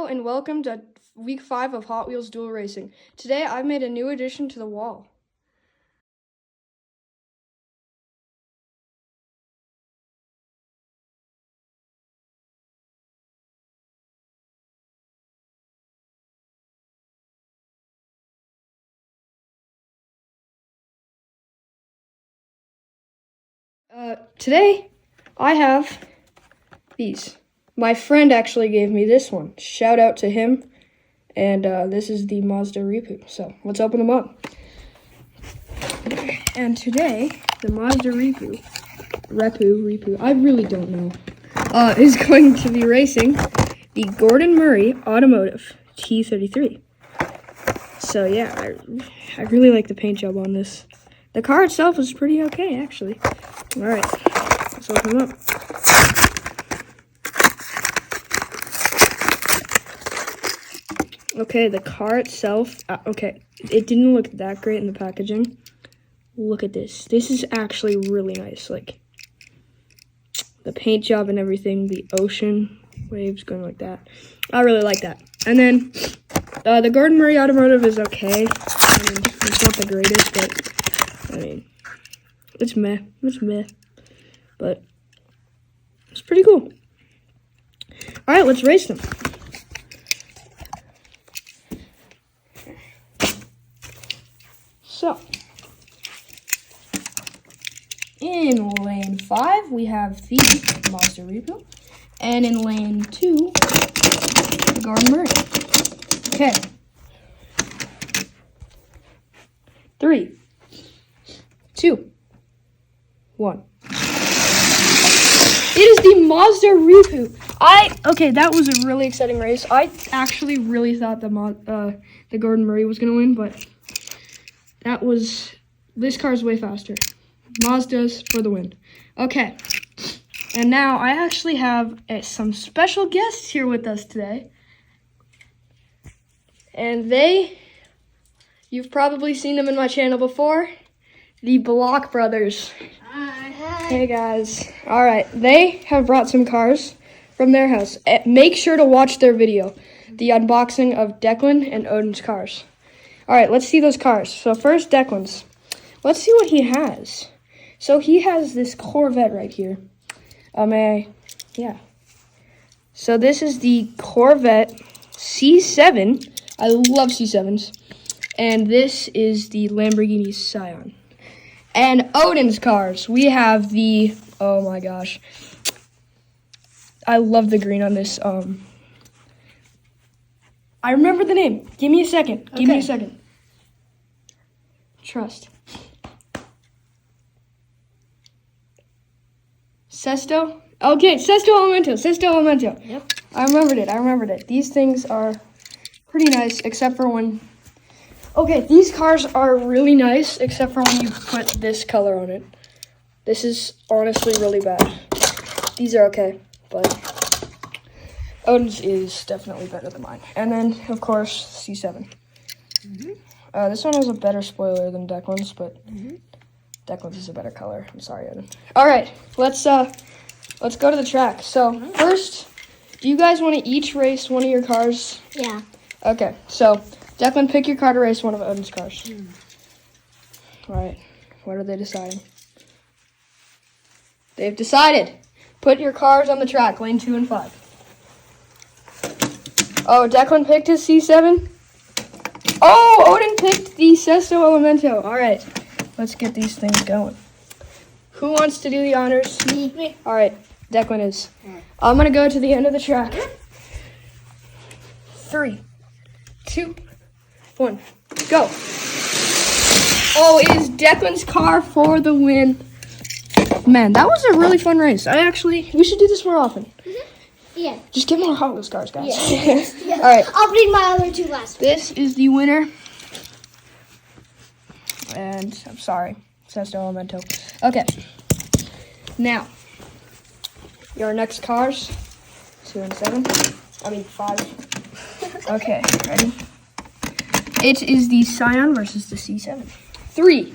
and welcome to week 5 of Hot Wheels Duel Racing. Today I've made a new addition to the wall. Today I have these. My friend actually gave me this one. Shout out to him. And this is the Mazda Repu. So let's open them up. And today, the Mazda Repu, I really don't know, is going to be racing the Gordon Murray Automotive T33. So yeah, I really like the paint job on this. The car itself is pretty okay, actually. All right, let's open them up. Okay, the car itself, okay, it didn't look that great in the packaging. Look at this. This is actually really nice. Like, the paint job and everything, the ocean waves going like that. I really like that. And then, the Gordon Murray Automotive is okay. I mean, it's not the greatest, but, I mean, it's meh. It's meh. But, it's pretty cool. Alright, let's race them. So, in lane 5, we have the Mazda Repu, and in lane 2, the Gordon Murray. Okay. 3, 2, 1. It is the Mazda Repu. Okay, that was a really exciting race. I actually really thought the Gordon Murray was going to win, but this car is way faster. Mazda's for the win. Okay, and now I actually have some special guests here with us today. And you've probably seen them in my channel before, the Block Brothers. Hi. Hey guys. All right, they have brought some cars from their house. Make sure to watch their video, the unboxing of Declan and Odin's cars. All right, let's see those cars. So first, Declan's. Let's see what he has. So he has this Corvette right here. Yeah. So this is the Corvette C7. I love C7s. And this is the Lamborghini Scion. And Odin's cars. We have the, oh my gosh. I love the green on this. I remember the name. Give me a second. Give me a second. Trust. Sesto? Okay, Sesto Elemento. Yep. I remembered it. These things are pretty nice, except for when... Okay, these cars are really nice, except for when you put this color on it. This is honestly really bad. These are okay, but Odin's is definitely better than mine. And then, of course, C7. Mm-hmm. This one has a better spoiler than Declan's, but Declan's is a better color. I'm sorry, Odin. All right, let's go to the track. So first, do you guys want to each race one of your cars? Yeah. Okay, so Declan, pick your car to race one of Odin's cars. All right, what are they deciding? They've decided. Put your cars on the track, lane 2 and 5. Oh, Declan picked his C7. Oh, Odin picked the Sesto Elemento. All right, let's get these things going. Who wants to do the honors? Me. All right, Declan is. I'm going to go to the end of the track. 3, 2, 1, go. Oh, it is Declan's car for the win. Man, that was a really fun race. We should do this more often. Yeah. Just get more Hot Wheels cars, guys. Yeah. All right. I'll bring my other two last. This is the winner. And I'm sorry, Sesto Elemento. Okay. Now, your next cars, 2 and 7. 5. Okay, ready? It is the Scion versus the C7. 3,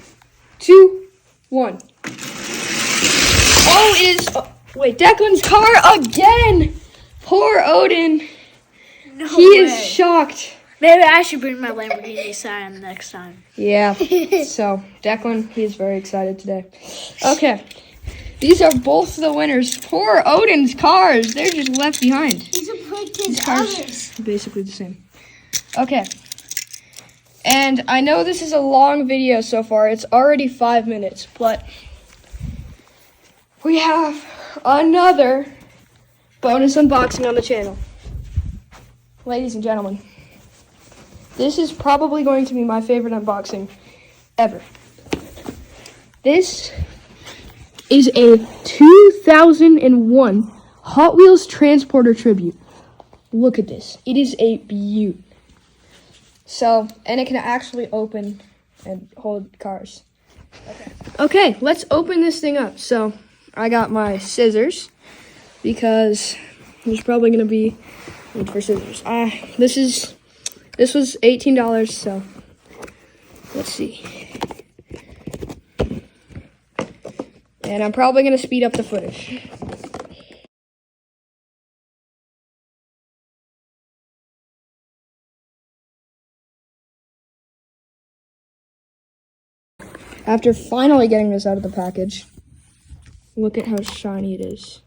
2, 1. Oh, it is... wait, Declan's car again! Poor Odin. No He is way. shocked. Maybe I should bring my Lamborghini sign next time. Yeah. So, Declan, he's very excited today. Okay. These are both the winners. Poor Odin's cars. They're just left behind. He's a put his These cars others. are basically the same. Okay. And I know this is a long video so far. It's already 5 minutes, but we have another bonus unboxing on the channel. Ladies and gentlemen, this is probably going to be my favorite unboxing ever. This is a 2001 Hot Wheels Transporter Tribute. Look at this. It is a beaut. So, and it can actually open and hold cars. Okay, let's open this thing up. So, I got my scissors because there's probably going to be need for scissors. This was $18, so let's see. And I'm probably going to speed up the footage. After finally getting this out of the package, look at how shiny it is.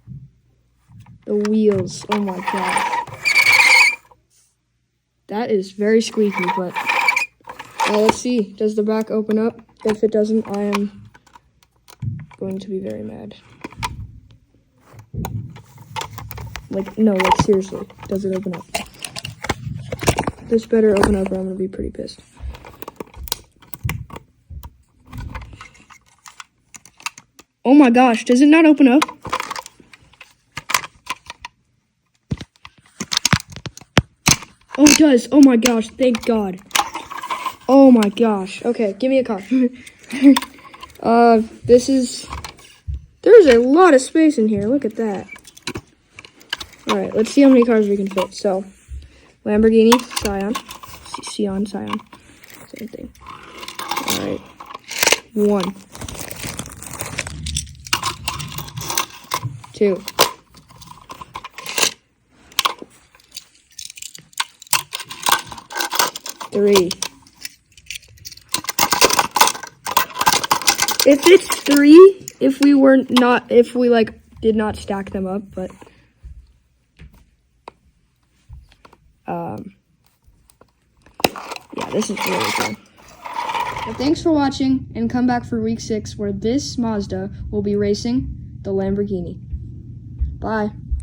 The wheels, oh my god. That is very squeaky, but let's see. Does the back open up? If it doesn't, I am going to be very mad. Like seriously, does it open up? This better open up or I'm going to be pretty pissed. Oh my gosh, does it not open up? Oh, it does. Oh my gosh, thank God. Oh my gosh. Okay, give me a car. There's a lot of space in here. Look at that. All right, let's see how many cars we can fit. So, Lamborghini, Scion, same thing. All right, 1, 2, 3. If it's 3, if we did not stack them up, but yeah, this is really cool. But thanks for watching, and come back for week 6 where this Mazda will be racing the Lamborghini. Bye.